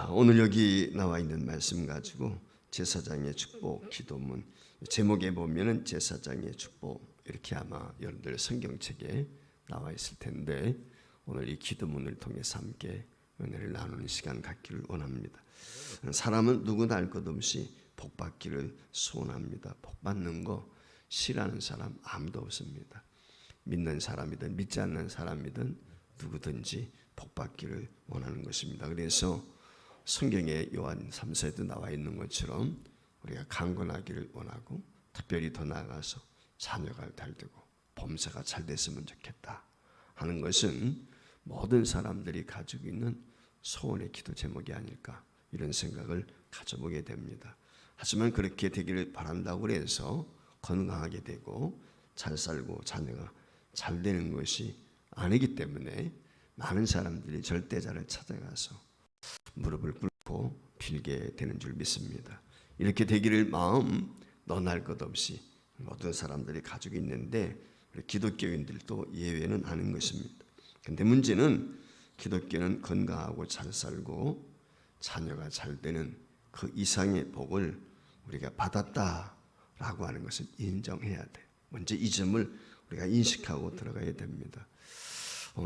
오늘 여기 나와 있는 말씀 가지고 제사장의 축복 기도문 제목에 보면은 제사장의 축복 이렇게 아마 여러분들 성경책에 나와 있을 텐데 오늘 이 기도문을 통해서 함께 은혜를 나누는 시간 갖기를 원합니다. 사람은 누구나 알 것 없이 복 받기를 소원합니다. 복 받는 거 싫어하는 사람 아무도 없습니다. 믿는 사람이든 믿지 않는 사람이든 누구든지 복 받기를 원하는 것입니다. 그래서 성경에 요한 3서에도 나와 있는 것처럼 우리가 강건하기를 원하고 특별히 더 나아가서 자녀가 잘 되고 범사가 잘 됐으면 좋겠다 하는 것은 모든 사람들이 가지고 있는 소원의 기도 제목이 아닐까 이런 생각을 가져보게 됩니다. 하지만 그렇게 되기를 바란다고 해서 건강하게 되고 잘 살고 자녀가 잘 되는 것이 아니기 때문에 많은 사람들이 절대자를 찾아가서 무릎을 꿇고 빌게 되는 줄 믿습니다. 이렇게 되기를 마음 너날 것 없이 모든 사람들이 가지고 있는데 기독교인들도 예외는 아닌 것입니다. 그런데 문제는 기독교는 건강하고 잘 살고 자녀가 잘 되는 그 이상의 복을 우리가 받았다라고 하는 것을 인정해야 돼요. 먼저 이 점을 우리가 인식하고 들어가야 됩니다.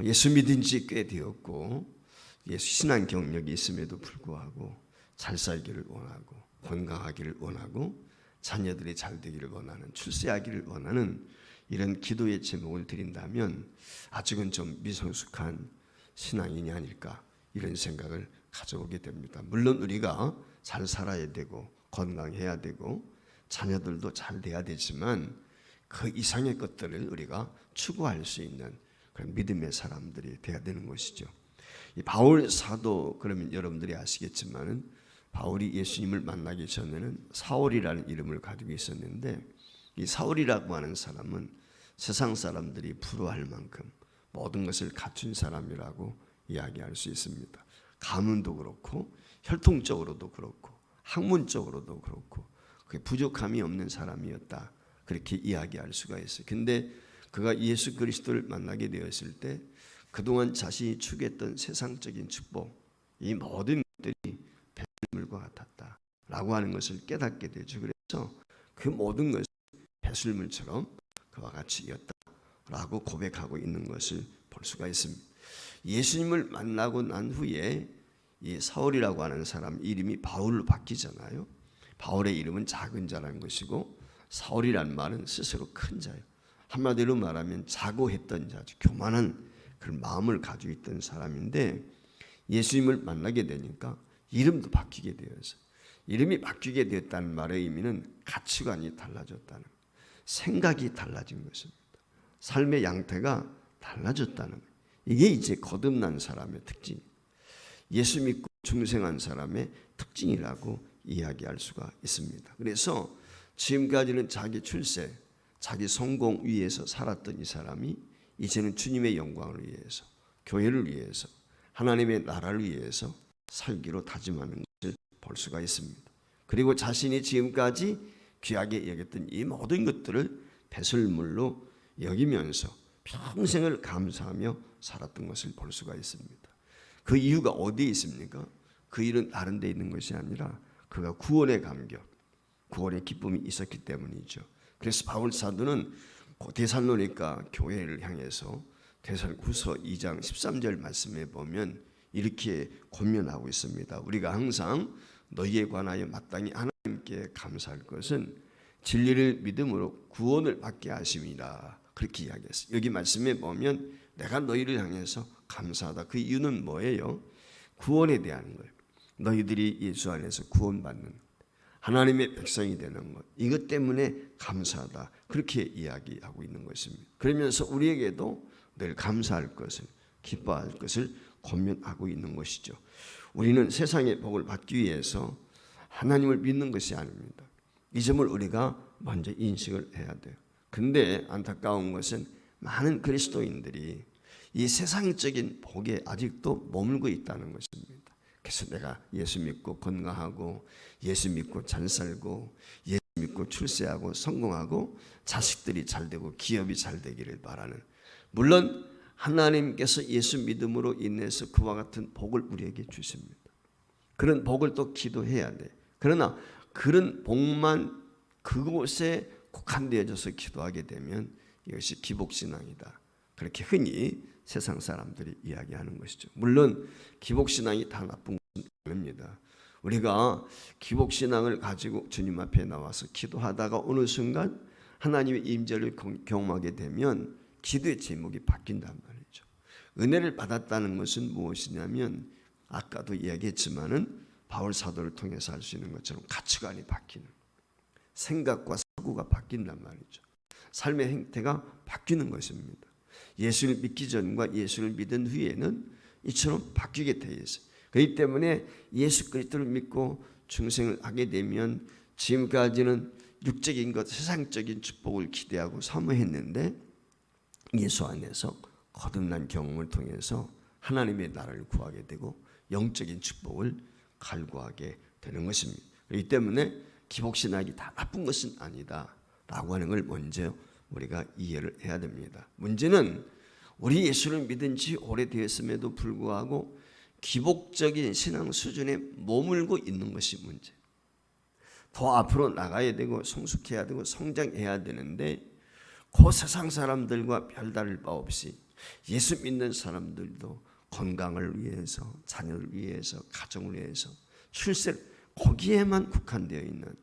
예수 믿은 지 꽤 되었고 예수 신앙 경력이 있음에도 불구하고 잘 살기를 원하고 건강하기를 원하고 자녀들이 잘 되기를 원하는 출세하기를 원하는 이런 기도의 제목을 드린다면 아직은 좀 미성숙한 신앙인이 아닐까 이런 생각을 가져오게 됩니다. 물론 우리가 잘 살아야 되고 건강해야 되고 자녀들도 잘 돼야 되지만 그 이상의 것들을 우리가 추구할 수 있는 그런 믿음의 사람들이 돼야 되는 것이죠. 이 바울 사도 그러면 여러분들이 아시겠지만은 바울이 예수님을 만나기 전에는 사울이라는 이름을 가지고 있었는데 이 사울이라고 하는 사람은 세상 사람들이 부러워할 만큼 모든 것을 갖춘 사람이라고 이야기할 수 있습니다. 가문도 그렇고 혈통적으로도 그렇고 학문적으로도 그렇고 부족함이 없는 사람이었다 그렇게 이야기할 수가 있어요. 근데 그가 예수 그리스도를 만나게 되었을 때 그동안 자신이 추구했던 세상적인 축복 이 모든 것들이 배설물과 같았다라고 하는 것을 깨닫게 되죠. 그래서 그 모든 것이 배설물처럼 그와 같이였다라고 고백하고 있는 것을 볼 수가 있습니다. 예수님을 만나고 난 후에 이 사울이라고 하는 사람 이름이 바울로 바뀌잖아요. 바울의 이름은 작은 자라는 것이고 사울이란 말은 스스로 큰 자예요. 한마디로 말하면 자고했던 자죠. 교만한 그런 마음을 가지고 있던 사람인데 예수님을 만나게 되니까 이름도 바뀌게 되어서 이름이 바뀌게 되었다는 말의 의미는 가치관이 달라졌다는 거예요. 생각이 달라진 것입니다. 삶의 양태가 달라졌다는 거예요. 이게 이제 거듭난 사람의 특징, 예수 믿고 중생한 사람의 특징이라고 이야기할 수가 있습니다. 그래서 지금까지는 자기 출세, 자기 성공 위에서 살았던 이 사람이 이제는 주님의 영광을 위해서, 교회를 위해서, 하나님의 나라를 위해서 살기로 다짐하는 것을 볼 수가 있습니다. 그리고 자신이 지금까지 귀하게 여겼던 이 모든 것들을 배설물로 여기면서 평생을 감사하며 살았던 것을 볼 수가 있습니다. 그 이유가 어디에 있습니까? 그 일은 다른 데 있는 것이 아니라 그가 구원의 감격, 구원의 기쁨이 있었기 때문이죠. 그래서 바울 사도는 데살로니가 교회를 향해서 데살로니가후서 2장 13절 말씀에 보면 이렇게 권면하고 있습니다. 우리가 항상 너희에 관하여 마땅히 하나님께 감사할 것은 진리를 믿음으로 구원을 받게 하심이라 그렇게 이야기했어요. 여기 말씀에 보면 내가 너희를 향해서 감사하다. 그 이유는 뭐예요? 구원에 대한 거예요. 너희들이 예수 안에서 구원받는 하나님의 백성이 되는 것 이것 때문에 감사하다 그렇게 이야기하고 있는 것입니다. 그러면서 우리에게도 늘 감사할 것을 기뻐할 것을 권면하고 있는 것이죠. 우리는 세상의 복을 받기 위해서 하나님을 믿는 것이 아닙니다. 이 점을 우리가 먼저 인식을 해야 돼요. 근데 안타까운 것은 많은 그리스도인들이 이 세상적인 복에 아직도 머물고 있다는 것입니다. 그래서 내가 예수 믿고 건강하고 예수 믿고 잘 살고 예수 믿고 출세하고 성공하고 자식들이 잘 되고 기업이 잘 되기를 바라는, 물론 하나님께서 예수 믿음으로 인해서 그와 같은 복을 우리에게 주십니다. 그런 복을 또 기도해야 돼. 그러나 그런 복만 그곳에 국한되어져서 기도하게 되면 이것이 기복신앙이다. 그렇게 흔히 세상 사람들이 이야기하는 것이죠. 물론 기복신앙이 다 나쁜 것은 아닙니다. 우리가 기복신앙을 가지고 주님 앞에 나와서 기도하다가 어느 순간 하나님의 임재를 경험하게 되면 기도의 제목이 바뀐단 말이죠. 은혜를 받았다는 것은 무엇이냐면 아까도 이야기했지만은 바울 사도를 통해서 할 수 있는 것처럼 가치관이 바뀌는, 생각과 사고가 바뀐단 말이죠. 삶의 행태가 바뀌는 것입니다. 예수를 믿기 전과 예수를 믿은 후에는 이처럼 바뀌게 되어 있어요. 그렇기 때문에 예수 그리스도를 믿고 중생을 하게 되면 지금까지는 육적인 것, 세상적인 축복을 기대하고 사모했는데 예수 안에서 거듭난 경험을 통해서 하나님의 나라를 구하게 되고 영적인 축복을 갈구하게 되는 것입니다. 그렇기 때문에 기복신학이 다 나쁜 것은 아니다 라고 하는 걸 먼저 우리가 이해를 해야 됩니다. 문제는 우리 예수를 믿은 지 오래되었음에도 불구하고 기복적인 신앙 수준에 머물고 있는 것이 문제. 더 앞으로 나가야 되고 성숙해야 되고 성장해야 되는데 그 세상 사람들과 별다를 바 없이 예수 믿는 사람들도 건강을 위해서, 자녀를 위해서, 가정을 위해서 출세를 거기에만 국한되어 있는,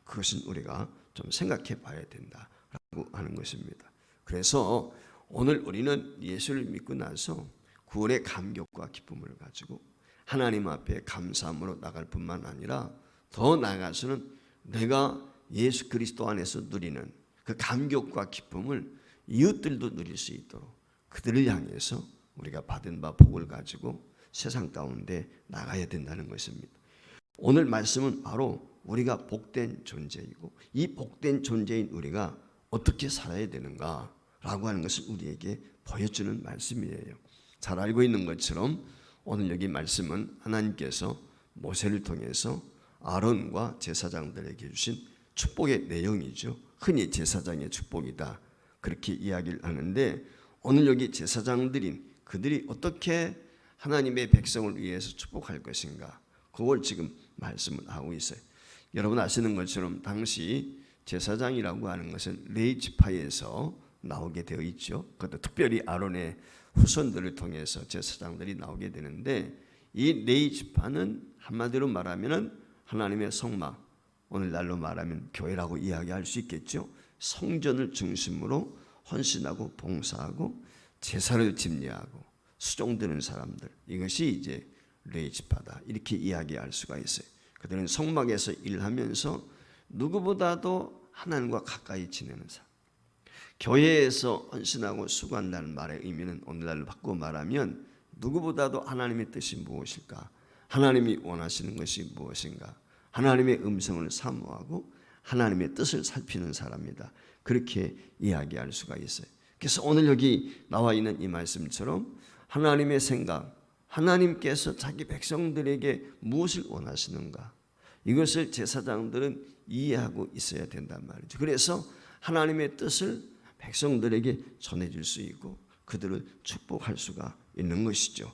그것은 우리가 좀 생각해 봐야 된다라고 하는 것입니다. 그래서 오늘 우리는 예수를 믿고 나서 구원의 감격과 기쁨을 가지고 하나님 앞에 감사함으로 나갈 뿐만 아니라 더 나아가서는 내가 예수 그리스도 안에서 누리는 그 감격과 기쁨을 이웃들도 누릴 수 있도록 그들을 향해서 우리가 받은 바 복을 가지고 세상 가운데 나가야 된다는 것입니다. 오늘 말씀은 바로 우리가 복된 존재이고 이 복된 존재인 우리가 어떻게 살아야 되는가라고 하는 것을 우리에게 보여주는 말씀이에요. 잘 알고 있는 것처럼 오늘 여기 말씀은 하나님께서 모세를 통해서 아론과 제사장들에게 주신 축복의 내용이죠. 흔히 제사장의 축복이다 그렇게 이야기를 하는데 오늘 여기 제사장들인 그들이 어떻게 하나님의 백성을 위해서 축복할 것인가, 그걸 지금 말씀을 하고 있어요. 여러분 아시는 것처럼 당시 제사장이라고 하는 것은 레위 지파에서 나오게 되어 있죠. 그것도 특별히 아론의 후손들을 통해서 제사장들이 나오게 되는데 이 레위 지파는 한마디로 말하면 하나님의 성막, 오늘날로 말하면 교회라고 이야기할 수 있겠죠. 성전을 중심으로 헌신하고 봉사하고 제사를 집례하고 수종드는 사람들, 이것이 이제 레위 지파다 이렇게 이야기할 수가 있어요. 그들은 성막에서 일하면서 누구보다도 하나님과 가까이 지내는 사람. 교회에서 헌신하고 수고한다는 말의 의미는 오늘날로 바꾸어 말하면 누구보다도 하나님의 뜻이 무엇일까, 하나님이 원하시는 것이 무엇인가, 하나님의 음성을 사모하고 하나님의 뜻을 살피는 사람이다. 그렇게 이야기할 수가 있어요. 그래서 오늘 여기 나와 있는 이 말씀처럼 하나님의 생각, 하나님께서 자기 백성들에게 무엇을 원하시는가, 이것을 제사장들은 이해하고 있어야 된단 말이죠. 그래서 하나님의 뜻을 백성들에게 전해줄 수 있고 그들을 축복할 수가 있는 것이죠.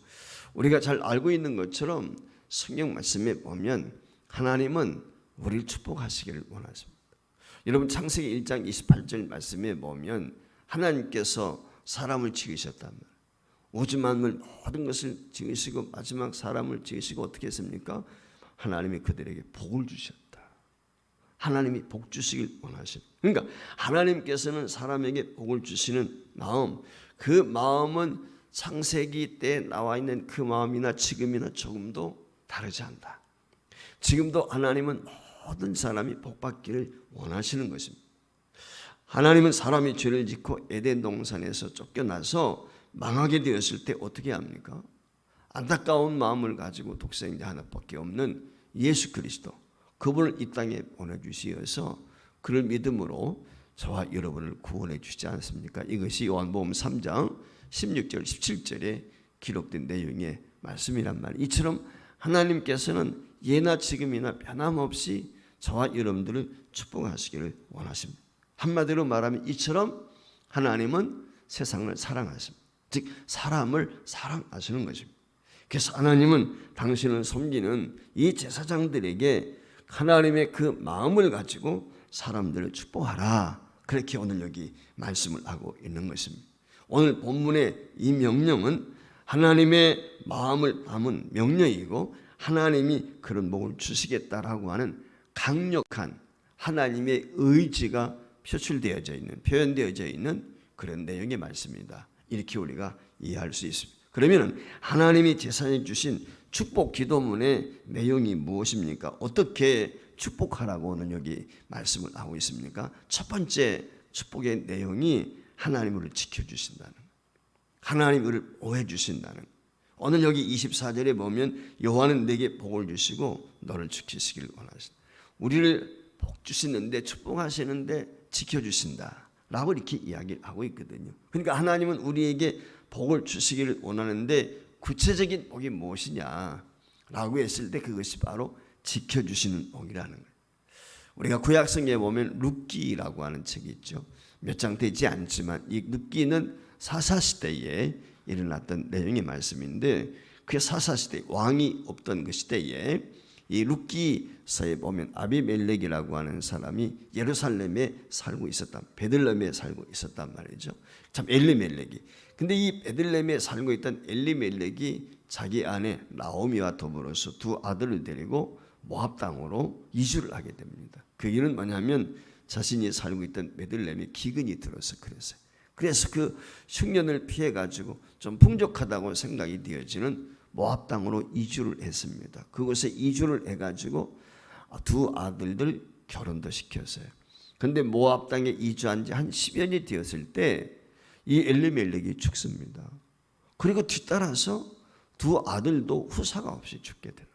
우리가 잘 알고 있는 것처럼 성경 말씀에 보면 하나님은 우리를 축복하시기를 원하십니다. 여러분 창세기 1장 28절 말씀에 보면 하나님께서 사람을 지으셨단 말이에요. 우주 만물 모든 것을 지으시고 마지막 사람을 지으시고 어떻게 했습니까? 하나님이 그들에게 복을 주셨다. 하나님이 복 주시길 원하십니다. 그러니까 하나님께서는 사람에게 복을 주시는 마음, 그 마음은 창세기 때 나와 있는 그 마음이나 지금이나 조금도 다르지 않다. 지금도 하나님은 모든 사람이 복받기를 원하시는 것입니다. 하나님은 사람이 죄를 짓고 에덴 동산에서 쫓겨나서 망하게 되었을 때 어떻게 합니까? 안타까운 마음을 가지고 독생자 하나밖에 없는 예수 그리스도, 그분을 이 땅에 보내주시어서 그를 믿음으로 저와 여러분을 구원해 주시지 않습니까? 이것이 요한복음 3장 16절 17절에 기록된 내용의 말씀이란 말이에요. 이처럼 하나님께서는 예나 지금이나 변함없이 저와 여러분들을 축복하시기를 원하십니다. 한마디로 말하면 이처럼 하나님은 세상을 사랑하십니다. 즉 사람을 사랑하시는 것입니다. 그래서 하나님은 당신을 섬기는 이 제사장들에게 하나님의 그 마음을 가지고 사람들을 축복하라. 그렇게 오늘 여기 말씀을 하고 있는 것입니다. 오늘 본문의 이 명령은 하나님의 마음을 담은 명령이고 하나님이 그런 복을 주시겠다라고 하는 강력한 하나님의 의지가 표현되어져 있는 그런 내용의 말씀입니다. 이렇게 우리가 이해할 수 있습니다. 그러면 하나님이 제사장에 주신 축복 기도문의 내용이 무엇입니까? 어떻게 축복하라고 오늘 여기 말씀을 하고 있습니까? 첫 번째 축복의 내용이 하나님을 지켜주신다는, 하나님을 보호해주신다는. 오늘 여기 24절에 보면 여호와는 내게 복을 주시고 너를 지키시기를 원하신다. 우리를 복 주시는데, 축복하시는데 지켜주신다 라고 이렇게 이야기를 하고 있거든요. 그러니까 하나님은 우리에게 복을 주시기를 원하는데 구체적인 복이 무엇이냐 라고 했을 때 그것이 바로 지켜주시는 복이라는 거예요. 우리가 구약성경에 보면 룻기라고 하는 책이 있죠. 몇 장 되지 않지만 이 룻기는 사사시대에 일어났던 내용의 말씀인데, 그 사사시대 왕이 없던 그 시대에 이 룻기서에 보면 아비멜렉이라고 하는 사람이 예루살렘에 살고 있었다, 베들레헴에 살고 있었단 말이죠. 참 엘리멜렉이. 근데 이 베들레헴에 살고 있던 엘리멜렉이 자기 아내 나오미와 더불어서 두 아들을 데리고 모압 땅으로 이주를 하게 됩니다. 그 이유는 뭐냐면 자신이 살고 있던 베들레헴에 기근이 들어서 그랬어요. 그래서 그 흉년을 피해 가지고 좀 풍족하다고 생각이 되어지는 모압 땅으로 이주를 했습니다. 그곳에 이주를 해가지고 두 아들들 결혼도 시켰어요. 그런데 모압 땅에 이주한 지 한 10여 년이 되었을 때 이 엘리멜렉이 죽습니다. 그리고 뒤따라서 두 아들도 후사가 없이 죽게 되는.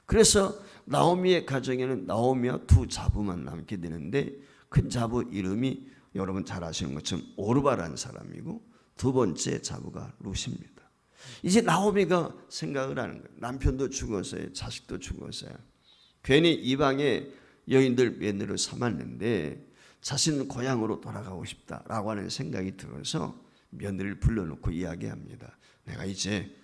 그래서 나오미의 가정에는 나오미와 두 자부만 남게 되는데, 큰 자부 이름이 여러분 잘 아시는 것처럼 오르바라는 사람이고 두 번째 자부가 룻입니다. 이제 나오미가 생각을 하는 거예요. 남편도 죽었어요. 자식도 죽었어요. 괜히 이방의 여인들 며느리를 삼았는데 자신은 고향으로 돌아가고 싶다라고 하는 생각이 들어서 며느리를 불러놓고 이야기합니다. 내가 이제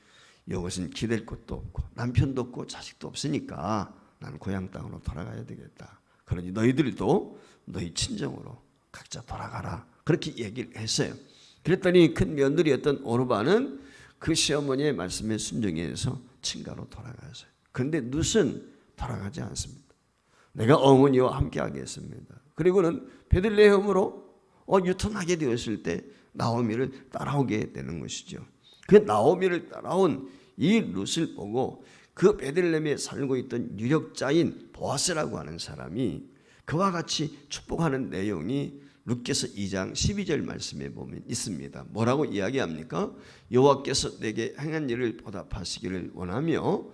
이것은 기댈 곳도 없고 남편도 없고 자식도 없으니까 나는 고향 땅으로 돌아가야 되겠다. 그러니 너희들도 너희 친정으로 각자 돌아가라. 그렇게 얘기를 했어요. 그랬더니 큰 며느리였던 오르바는 그 시어머니의 말씀에 순종해서 친가로 돌아갔어요. 그런데 룻은 돌아가지 않습니다. 내가 어머니와 함께 하겠습니다. 그리고는 베들레헴으로 유턴하게 되었을 때 나오미를 따라오게 되는 것이죠. 그 나오미를 따라온 이 룻을 보고 그 베들레헴에 살고 있던 유력자인 보아스라고 하는 사람이 그와 같이 축복하는 내용이 룻기서 2장 12절 말씀에 보면 있습니다. 뭐라고 이야기합니까? 여호와께서 내게 행한 일을 보답하시기를 원하며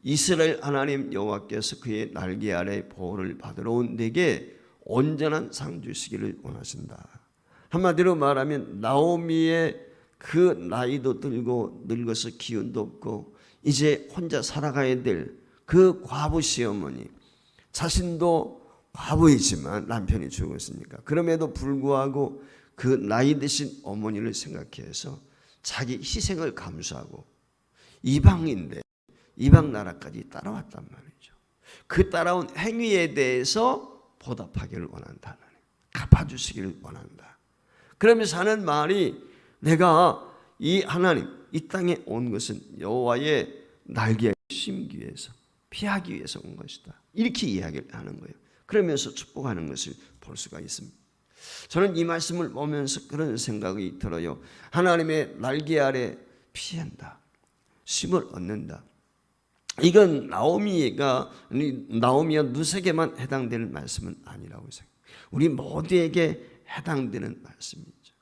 이스라엘 하나님 여호와께서 그의 날개 아래 보호를 받으러 온 내게 온전한 상 주시기를 원하신다. 한마디로 말하면 나오미의 그 나이도 들고 늙어서 기운도 없고 이제 혼자 살아가야 될 그 과부 시어머니, 자신도 과부이지만 남편이 죽었으니까 그럼에도 불구하고 그 나이 드신 어머니를 생각해서 자기 희생을 감수하고 이방인데 이방 나라까지 따라왔단 말이죠. 그 따라온 행위에 대해서 보답하기를 원한다. 갚아주시기를 원한다. 그러면서 하는 말이 내가 이 하나님 이 땅에 온 것은 여호와의 날개에 심기 위해서 피하기 위해서 온 것이다. 이렇게 이야기를 하는 거예요. 그러면서 축복하는 것을 볼 수가 있습니다. 저는 이 말씀을 보면서 그런 생각이 들어요. 하나님의 날개 아래 피한다. 쉼을 얻는다. 이건 나오미와 룻에게만 해당되는 말씀은 아니라고 생각해요. 우리 모두에게 해당되는 말씀이죠.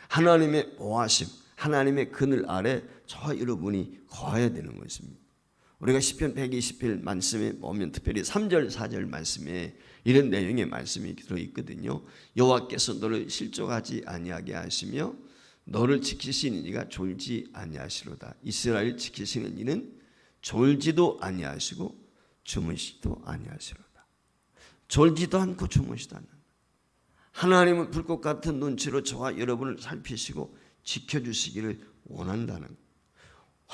하나님의 보호하심, 하나님의 그늘 아래 저와 여러분이 거해야 되는 것입니다. 우리가 시편 120편 말씀에 보면 특별히 3절 4절 말씀에 이런 내용의 말씀이 들어있거든요. 여호와께서 너를 실족하지 아니하게 하시며 너를 지키시는 이가 졸지 아니하시로다. 이스라엘 지키시는 이는 졸지도 아니하시고 주무시도 아니하시로다. 졸지도 않고 주무시도 않는다. 하나님은 불꽃 같은 눈치로 저와 여러분을 살피시고 지켜주시기를 원한다는,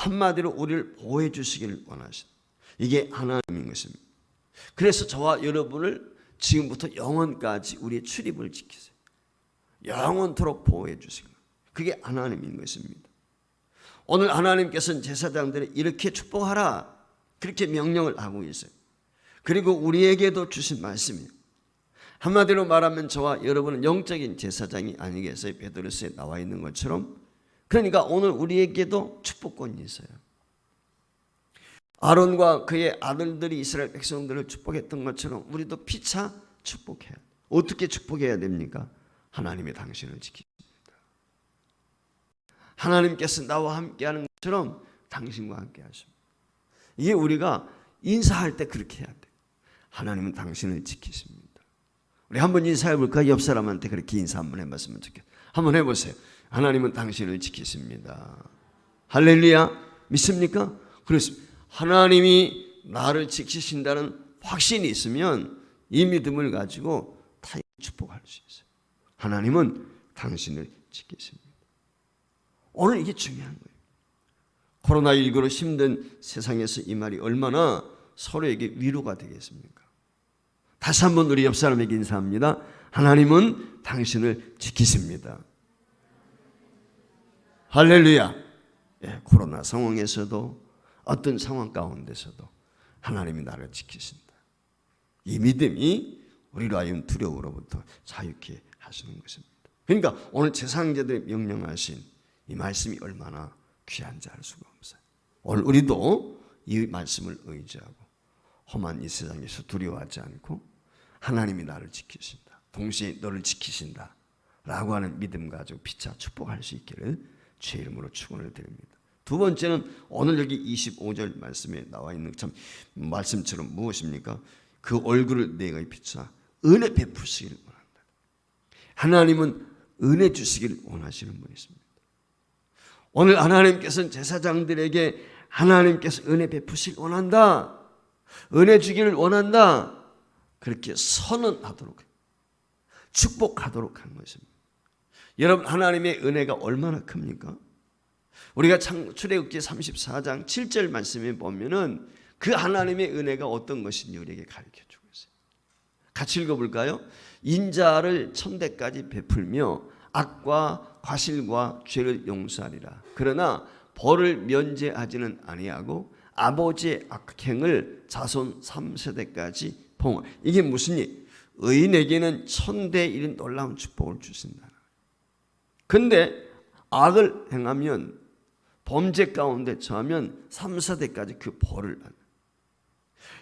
한마디로 우리를 보호해 주시기를 원하신다. 이게 하나님인 것입니다. 그래서 저와 여러분을 지금부터 영원까지 우리의 출입을 지키세요. 영원토록 보호해 주시고, 그게 하나님인 것입니다. 오늘 하나님께서는 제사장들을 이렇게 축복하라, 그렇게 명령을 하고 있어요. 그리고 우리에게도 주신 말씀이에요. 한마디로 말하면 저와 여러분은 영적인 제사장이 아니겠어요? 베드로서에 나와 있는 것처럼. 그러니까 오늘 우리에게도 축복권이 있어요. 아론과 그의 아들들이 이스라엘 백성들을 축복했던 것처럼 우리도 피차 축복해야 돼요. 어떻게 축복해야 됩니까? 하나님이 당신을 지키십니다. 하나님께서 나와 함께하는 것처럼 당신과 함께 하십니다. 이게 우리가 인사할 때 그렇게 해야 돼요. 하나님은 당신을 지키십니다. 우리 한번 인사해 볼까요? 옆 사람한테 그렇게 인사 한번 해봤으면 좋겠어요. 한번 해보세요. 하나님은 당신을 지키십니다. 할렐루야. 믿습니까? 그렇습니다. 하나님이 나를 지키신다는 확신이 있으면 이 믿음을 가지고 타인을 축복할 수 있어요. 하나님은 당신을 지키십니다. 오늘 이게 중요한 거예요. 코로나19로 힘든 세상에서 이 말이 얼마나 서로에게 위로가 되겠습니까? 다시 한번 우리 옆 사람에게 인사합니다. 하나님은 당신을 지키십니다. 할렐루야. 예, 코로나 상황에서도 어떤 상황 가운데서도 하나님이 나를 지키신다. 이 믿음이 우리로 하여금 두려움으로부터 자유케 하시는 것입니다. 그러니까 오늘 제사장들이 명령하신 이 말씀이 얼마나 귀한지 알 수가 없어요. 오늘 우리도 이 말씀을 의지하고 험한 이 세상에서 두려워하지 않고 하나님이 나를 지키신다, 동시에 너를 지키신다 라고 하는 믿음 가지고 피차 축복할 수 있기를 주의 이름으로 축원을 드립니다. 두 번째는 오늘 여기 25절 말씀에 나와 있는 참 말씀처럼 무엇입니까? 그 얼굴을 내가 비추사 은혜 베푸시기를 원한다. 하나님은 은혜 주시기를 원하시는 분이십니다. 오늘 하나님께서는 제사장들에게 하나님께서 은혜 베푸시기를 원한다, 은혜 주기를 원한다, 그렇게 선언하도록, 축복하도록 한 것입니다. 여러분, 하나님의 은혜가 얼마나 큽니까? 우리가 출애굽기 34장 7절 말씀에 보면은 그 하나님의 은혜가 어떤 것인지 우리에게 가르쳐주고 있어요. 같이 읽어볼까요? 인자를 천대까지 베풀며 악과 과실과 죄를 용서하리라. 그러나 벌을 면제하지는 아니하고 아버지의 악행을 자손 3세대까지 봉. 이게 무슨 일? 의인에게는 천대 이른 놀라운 축복을 주신다. 근데 악을 행하면, 범죄 가운데 처하면 3, 4대까지 그 벌을 받는.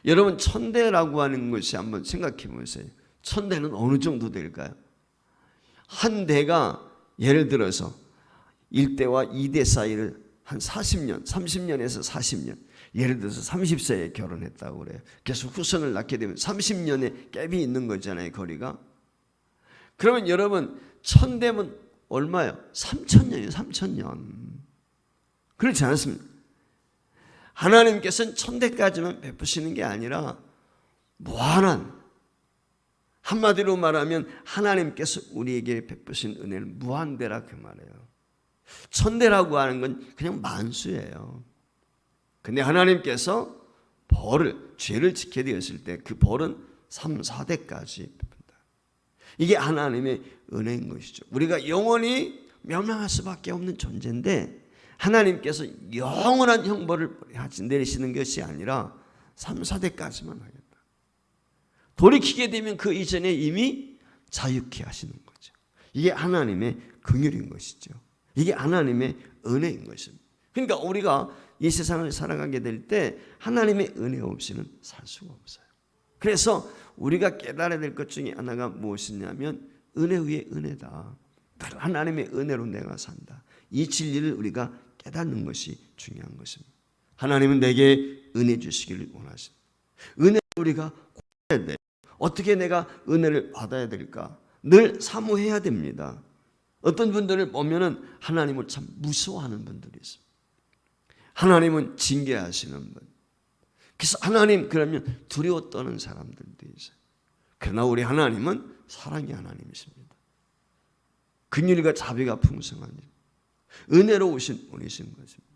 여러분, 천대라고 하는 것이 한번 생각해 보세요. 천대는 어느 정도 될까요? 한 대가 예를 들어서 1대와 2대 사이를 한 40년, 30년에서 40년, 예를 들어서 30세에 결혼했다고 그래요. 그래서 후손을 낳게 되면 30년의 갭이 있는 거잖아요, 거리가. 그러면 여러분, 천대면 얼마요? 3,000년이에요, 3,000년. 그렇지 않습니까? 하나님께서는 천대까지만 베푸시는 게 아니라 무한한, 한마디로 말하면 하나님께서 우리에게 베푸신 은혜는 무한대라 그 말이에요. 천대라고 하는 건 그냥 만수예요. 근데 하나님께서 벌을, 죄를 지게 되었을 때 그 벌은 3, 4대까지 베푼다. 이게 하나님의 은혜인 것이죠. 우리가 영원히 멸망할 수밖에 없는 존재인데 하나님께서 영원한 형벌을 내리시는 것이 아니라 3, 4대까지만 하겠다. 돌이키게 되면 그 이전에 이미 자유케 하시는 거죠. 이게 하나님의 긍휼인 것이죠. 이게 하나님의 은혜인 것입니다. 그러니까 우리가 이 세상을 살아가게 될 때 하나님의 은혜 없이는 살 수가 없어요. 그래서 우리가 깨달아야 될 것 중에 하나가 무엇이냐면 은혜 위에 은혜다. 바로 하나님의 은혜로 내가 산다. 이 진리를 우리가 깨닫는 것이 중요한 것입니다. 하나님은 내게 은혜 주시기를 원하십니다. 은혜를 우리가 구해야 돼요. 어떻게 내가 은혜를 받아야 될까? 늘 사모해야 됩니다. 어떤 분들을 보면은 하나님을 참 무서워하는 분들이 있어요. 하나님은 징계하시는 분. 그래서 하나님 그러면 두려워 떠는 사람들도 있어요. 그러나 우리 하나님은 사랑의 하나님이십니다. 긍휼과 자비가 풍성한 은혜로우신 분이신 것입니다.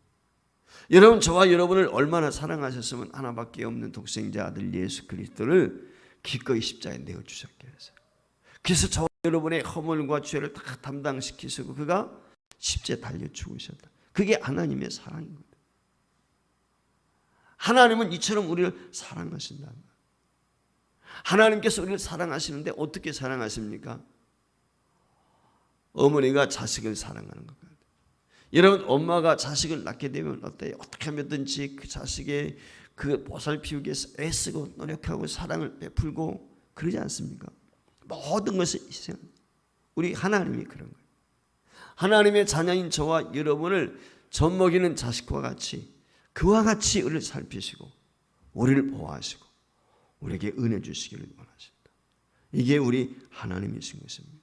여러분, 저와 여러분을 얼마나 사랑하셨으면 하나밖에 없는 독생자 아들 예수 그리스도를 기꺼이 십자가에 내어주셨겠어요. 그래서 저와 여러분의 허물과 죄를 다 담당시키시고 그가 십자가에 달려 죽으셨다. 그게 하나님의 사랑입니다. 하나님은 이처럼 우리를 사랑하신다. 하나님께서 우리를 사랑하시는데 어떻게 사랑하십니까? 어머니가 자식을 사랑하는 것 같아요. 여러분, 엄마가 자식을 낳게 되면 어때요? 어떻게 하면든지 그 자식의 그 보살피우기 위해서 애쓰고 노력하고 사랑을 베풀고 그러지 않습니까? 모든 것을 희생합니다. 우리 하나님이 그런 거예요. 하나님의 자녀인 저와 여러분을 젖먹이는 자식과 같이 그와 같이 우리를 살피시고 우리를 보호하시고 우리에게 은혜 주시기를 원하십니다. 이게 우리 하나님이신 것입니다.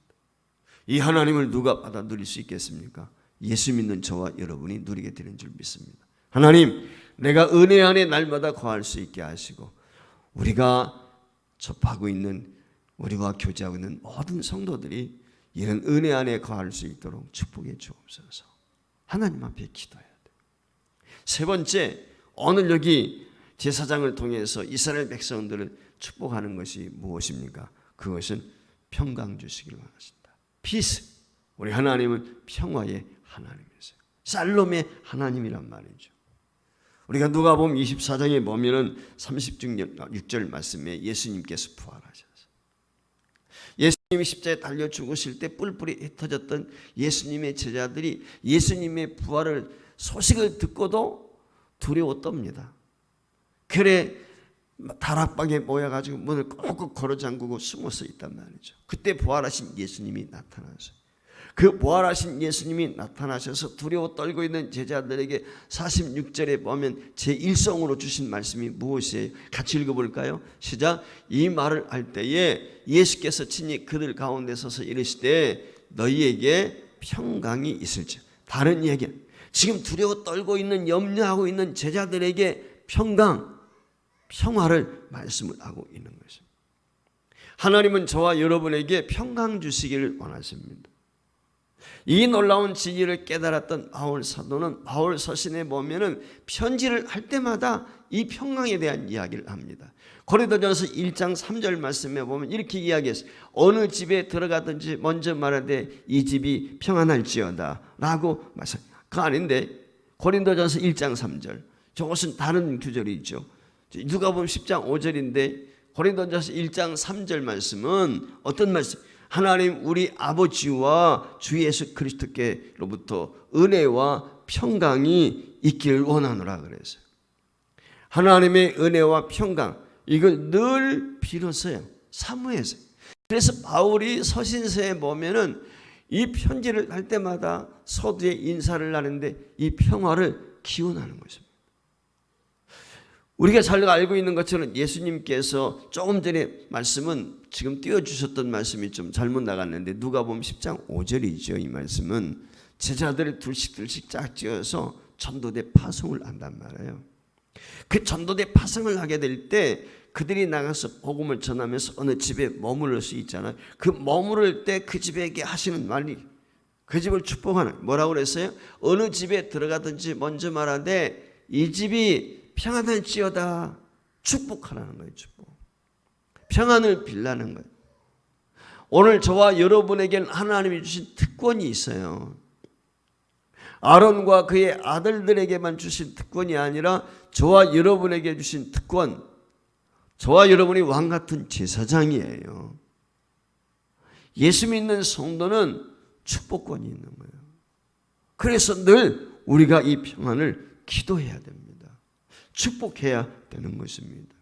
이 하나님을 누가 받아 누릴 수 있겠습니까? 예수 믿는 저와 여러분이 누리게 되는 줄 믿습니다. 하나님, 내가 은혜 안에 날마다 거할 수 있게 하시고 우리가 접하고 있는, 우리와 교제하고 있는 모든 성도들이 이런 은혜 안에 거할 수 있도록 축복해 주옵소서. 하나님 앞에 기도해야 돼요. 세 번째, 오늘 여기 제사장을 통해서 이스라엘 백성들을 축복하는 것이 무엇입니까? 그것은 평강 주시기를 원하신다. 피스. 우리 하나님은 평화의 하나님이세요. 살롬의 하나님이란 말이죠. 우리가 누가복음 24장에 보면은 36절 말씀에 예수님께서 부활하셨어요. 예수님이 십자가에 달려 죽으실 때 뿔뿔이 흩어졌던 예수님의 제자들이 예수님의 부활을 소식을 듣고도 두려워 떱니다. 그래 다락방에 모여가지고 문을 꼭꼭 걸어 잠그고 숨어서 있단 말이죠. 그때 부활하신 예수님이 나타나서 그 부활하신 예수님이 나타나셔서 두려워 떨고 있는 제자들에게 46절에 보면 제1성으로 주신 말씀이 무엇이에요? 같이 읽어볼까요? 시작. 이 말을 할 때에 예수께서 친히 그들 가운데 서서 이르시되 너희에게 평강이 있을지. 다른 얘기, 지금 두려워 떨고 있는, 염려하고 있는 제자들에게 평화를 말씀을 하고 있는 것입니다. 하나님은 저와 여러분에게 평강 주시기를 원하십니다. 이 놀라운 진리를 깨달았던 바울 사도는 바울 서신에 보면은 편지를 할 때마다 이 평강에 대한 이야기를 합니다. 고린도전서 1장 3절 말씀에 보면 이렇게 이야기했어요. 어느 집에 들어가든지 먼저 말하되 이 집이 평안할지어다 라고 말씀합니다. 그거 아닌데 고린도전서 1장 3절, 저것은 다른 구절이죠. 누가복음 10장 5절인데 고린도전서 1장 3절 말씀은 어떤 말씀? 하나님 우리 아버지와 주 예수 그리스도께로부터 은혜와 평강이 있기를 원하노라 그랬어요. 하나님의 은혜와 평강, 이걸 늘 빌었어요. 사모했어요. 그래서 바울이 서신서에 보면은 이 편지를 할 때마다 서두에 인사를 하는데 이 평화를 기원하는 것입니다. 우리가 잘 알고 있는 것처럼 예수님께서 조금 전에 말씀은 지금 띄워주셨던 말씀이 좀 잘못 나갔는데 누가복음 10장 5절이죠. 이 말씀은 제자들을 둘씩 쫙 찌어서 전도대 파송을 한단 말이에요. 그 전도대 파송을 하게 될 때 그들이 나가서 복음을 전하면서 어느 집에 머무를 수 있잖아요. 그 머무를 때 그 집에게 하시는 말이, 그 집을 축복하는, 뭐라고 그랬어요? 어느 집에 들어가든지 먼저 말하되 이 집이 평안할지어다. 축복하라는 거예요. 축복. 평안을 빌라는 거예요. 오늘 저와 여러분에게는 하나님이 주신 특권이 있어요. 아론과 그의 아들들에게만 주신 특권이 아니라 저와 여러분에게 주신 특권, 저와 여러분이 왕같은 제사장이에요. 예수 믿는 성도는 축복권이 있는 거예요. 그래서 늘 우리가 이 평안을 기도해야 됩니다. 축복해야 되는 것입니다.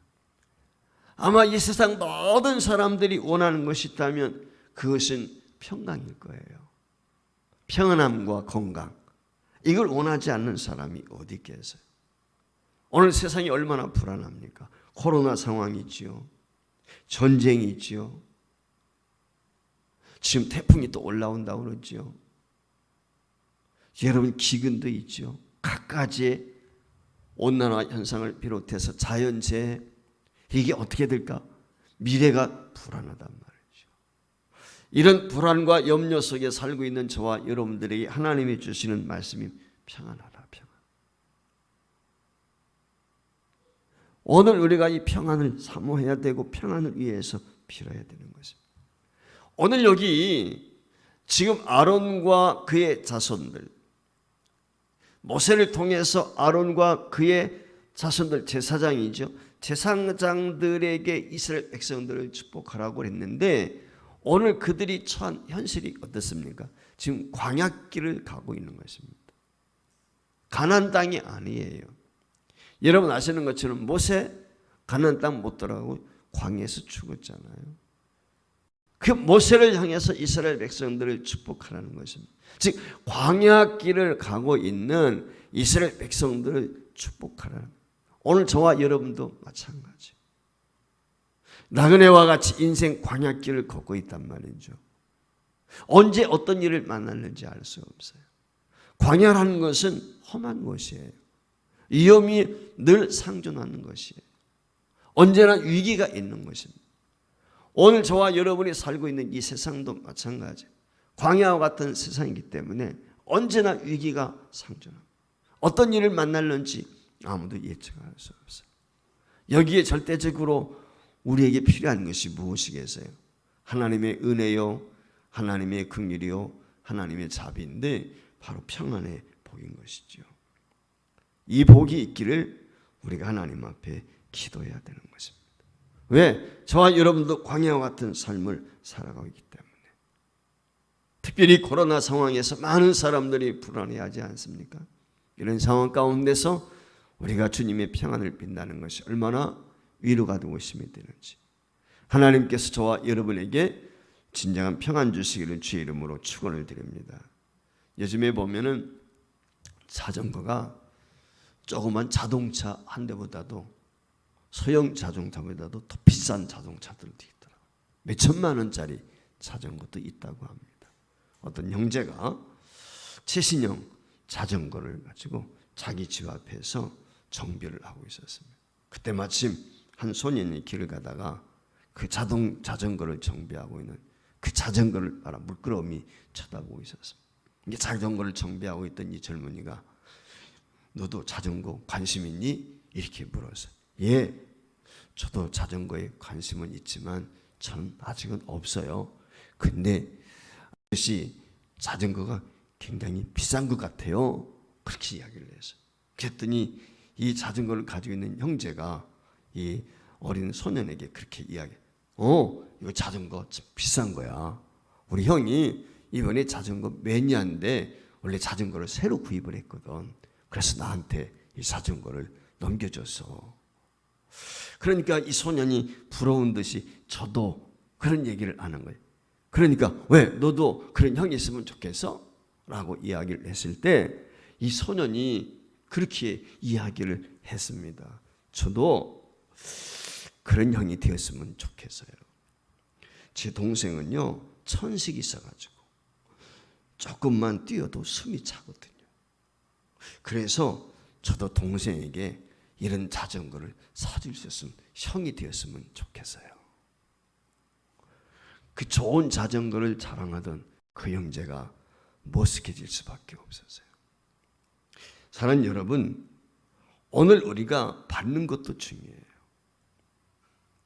아마 이 세상 모든 사람들이 원하는 것이 있다면 그것은 평강일 거예요. 평안함과 건강, 이걸 원하지 않는 사람이 어디 있겠어요? 오늘 세상이 얼마나 불안합니까? 코로나 상황이 있지요. 전쟁이 있지요. 지금 태풍이 또 올라온다고 그러지요. 여러분 기근도 있죠. 각가지의 온난화 현상을 비롯해서 자연재해, 이게 어떻게 될까? 미래가 불안하단 말이죠. 이런 불안과 염려 속에 살고 있는 저와 여러분들에게 하나님이 주시는 말씀이 평안하라, 평안. 오늘 우리가 이 평안을 사모해야 되고 평안을 위해서 빌어야 되는 것입니다. 오늘 여기 지금 아론과 그의 자손들, 모세를 통해서 아론과 그의 자손들, 제사장이죠. 제사장들에게 이스라엘 백성들을 축복하라고 했는데 오늘 그들이 처한 현실이 어떻습니까? 지금 광야길을 가고 있는 것입니다. 가나안 땅이 아니에요. 여러분 아시는 것처럼 모세 가나안 땅 못 들어가고 광야에서 죽었잖아요. 그 모세를 향해서 이스라엘 백성들을 축복하라는 것입니다. 즉 광야길을 가고 있는 이스라엘 백성들을 축복하라는, 오늘 저와 여러분도 마찬가지. 나그네와 같이 인생 광야길을 걷고 있단 말이죠. 언제 어떤 일을 만났는지 알 수 없어요. 광야라는 것은 험한 곳이에요. 위험이 늘 상존하는 것이에요. 언제나 위기가 있는 것입니다. 오늘 저와 여러분이 살고 있는 이 세상도 마찬가지예요. 광야와 같은 세상이기 때문에 언제나 위기가 상존합니다. 어떤 일을 만날는지 아무도 예측할 수 없어요. 여기에 절대적으로 우리에게 필요한 것이 무엇이겠어요? 하나님의 은혜요, 하나님의 긍휼이요, 하나님의 자비인데 바로 평안의 복인 것이죠. 이 복이 있기를 우리가 하나님 앞에 기도해야 되는 것입니다. 왜? 저와 여러분도 광야와 같은 삶을 살아가고 있기 때문에. 특별히 코로나 상황에서 많은 사람들이 불안해하지 않습니까? 이런 상황 가운데서 우리가 주님의 평안을 빈다는 것이 얼마나 위로가 되고 힘이 되는지, 하나님께서 저와 여러분에게 진정한 평안 주시기를 주의 이름으로 축원을 드립니다. 요즘에 보면은 자전거가 조그만 자동차 한 대보다도, 소형 자동차보다도 더 비싼 자동차들도 있더라고요. 몇 천만 원짜리 자전거도 있다고 합니다. 어떤 형제가 최신형 자전거를 가지고 자기 집 앞에서 정비를 하고 있었습니다. 그때 마침 한 소년이 길을 가다가 그 자전거를 정비하고 있는 그 자전거를 바라 물끄러미 쳐다보고 있었습니다. 이게 자전거를 정비하고 있던 이 젊은이가 너도 자전거 관심 있니? 이렇게 물었어요. 예, 저도 자전거에 관심은 있지만 저는 아직은 없어요. 근데 아저씨 자전거가 굉장히 비싼 것 같아요. 그렇게 이야기를 했어요. 그랬더니 이 자전거를 가지고 있는 형제가 이 어린 소년에게 그렇게 이거 자전거 참 비싼 거야. 우리 형이 이번에 자전거 매니아인데 원래 자전거를 새로 구입을 했거든. 그래서 나한테 이 자전거를 넘겨줬어. 그러니까 이 소년이 부러운 듯이 저도 그런 얘기를 하는 거예요. 그러니까 왜 너도 그런 형이 있으면 좋겠어? 라고 이야기를 했을 때 이 소년이 그렇게 이야기를 했습니다. 저도 그런 형이 되었으면 좋겠어요. 제 동생은요 천식이 있어가지고 조금만 뛰어도 숨이 차거든요. 그래서 저도 동생에게 이런 자전거를 사줄 수 있으면, 형이 되었으면 좋겠어요. 그 좋은 자전거를 자랑하던 그 형제가 머쓱해질 수밖에 없었어요. 사랑하는 여러분, 오늘 우리가 받는 것도 중요해요.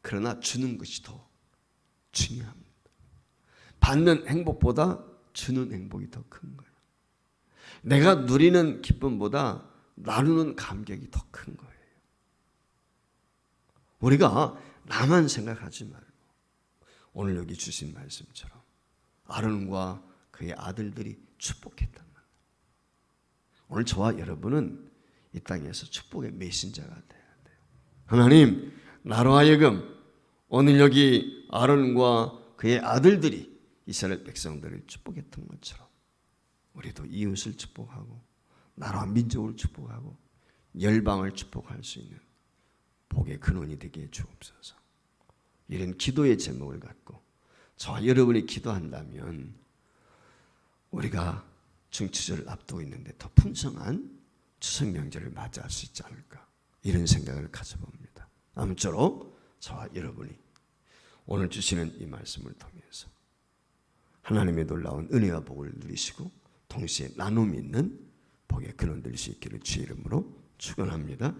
그러나 주는 것이 더 중요합니다. 받는 행복보다 주는 행복이 더 큰 거예요. 내가 누리는 기쁨보다 나누는 감격이 더 큰 거예요. 우리가 나만 생각하지 말고 오늘 여기 주신 말씀처럼 아론과 그의 아들들이 축복했단 말이에요. 오늘 저와 여러분은 이 땅에서 축복의 메신저가 돼야 돼요. 하나님, 나로 하여금 오늘 여기 아론과 그의 아들들이 이스라엘 백성들을 축복했던 것처럼 우리도 이웃을 축복하고 나라와 민족을 축복하고 열방을 축복할 수 있는 복의 근원이 되게 주옵소서. 이런 기도의 제목을 갖고 저와 여러분이 기도한다면 우리가 중추절을 앞두고 있는데 더 풍성한 추석 명절을 맞이할 수 있지 않을까, 이런 생각을 가져봅니다. 아무쪼록 저와 여러분이 오늘 주시는 이 말씀을 통해서 하나님의 놀라운 은혜와 복을 누리시고 동시에 나눔이 있는 복의 근원 될 수 있기를 주의 이름으로 축원합니다.